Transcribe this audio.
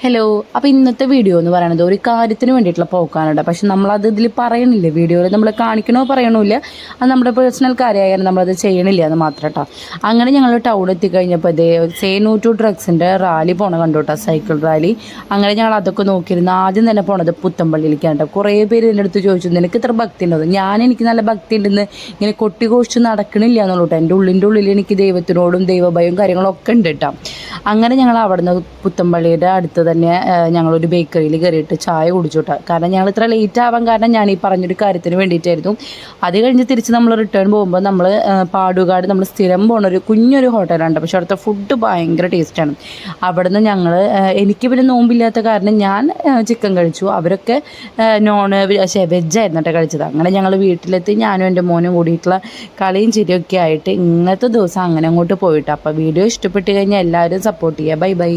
Hello. അപ്പോൾ ഇന്നത്തെ video എന്ന് പറയുന്നത് ഒരു കാര്യത്തിന് വേണ്ടിയിട്ടുള്ള പോക്കാനുണ്ട്. പക്ഷെ നമ്മളത് ഇതിൽ പറയണില്ല, വീഡിയോയിൽ നമ്മൾ കാണിക്കണോ പറയണില്ല. അത് നമ്മുടെ പേഴ്സണൽ കാര്യമായാലും നമ്മളത് ചെയ്യണില്ല എന്ന് മാത്രം കേട്ടോ. അങ്ങനെ ഞങ്ങൾ ടൗൺ എത്തിക്കഴിഞ്ഞപ്പോൾ ഇതേ സേ നോ ടു ഡ്രഗ്സിൻ്റെ റാലി പോണ കണ്ടു കേട്ടോ, സൈക്കിൾ റാലി. അങ്ങനെ ഞങ്ങൾ അതൊക്കെ നോക്കിയിരുന്നു. ആദ്യം തന്നെ പോണത് പുത്തമ്പള്ളിയിലേക്കാണ് കേട്ടോ. കുറേ പേര് എൻ്റെ അടുത്ത് ചോദിച്ചു, നിനക്ക് ഇത്ര ഭക്തി ഉണ്ടോ? എനിക്ക് നല്ല ഭക്തി ഉണ്ടെന്ന് ഇങ്ങനെ കൊട്ടിഘോഷിച്ച് നടക്കണില്ല എന്നുള്ളൂ കേട്ടോ. എൻ്റെ ഉള്ളിൽ എനിക്ക് ദൈവത്തിനോടും ദൈവഭയവും കാര്യങ്ങളൊക്കെ ഉണ്ട് കേട്ടോ. അങ്ങനെ ഞങ്ങൾ അവിടുന്ന് പുത്തമ്പള്ളിയുടെ അടുത്ത് തന്നെ ഞങ്ങളൊരു ബേക്കറിയിൽ കയറിയിട്ട് ചായ കുടിച്ചു കേട്ടോ. കാരണം ഞങ്ങൾ ഇത്ര ലേറ്റ് ആവാൻ കാരണം ഞാൻ ഈ പറഞ്ഞൊരു കാര്യത്തിന് വേണ്ടിയിട്ടായിരുന്നു. അത് കഴിഞ്ഞ് തിരിച്ച് നമ്മൾ റിട്ടേൺ പോകുമ്പോൾ നമ്മൾ പാടുകാട് നമ്മൾ സ്ഥിരം പോകുന്നൊരു കുഞ്ഞൊരു ഹോട്ടലുണ്ട്. പക്ഷെ അവിടുത്തെ ഫുഡ് ഭയങ്കര ടേസ്റ്റാണ്. അവിടുന്ന് ഞങ്ങൾ എനിക്ക് പിന്നെ നോമ്പില്ലാത്ത കാരണം ഞാൻ ചിക്കൻ കഴിച്ചു. അവരൊക്കെ വെജായിരുന്നു കേട്ടോ കഴിച്ചത്. അങ്ങനെ ഞങ്ങൾ വീട്ടിലെത്തി ഞാനും എൻ്റെ മോനും കൂടിയിട്ടുള്ള കളിയും ചിരിയൊക്കെ ആയിട്ട് ഇന്നത്തെ ദിവസം അങ്ങനെ അങ്ങോട്ട് പോയിട്ട്. അപ്പോൾ വീഡിയോ ഇഷ്ടപ്പെട്ട് കഴിഞ്ഞാൽ എല്ലാവരും സപ്പോർട്ട് ചെയ്യുക. Bye bye.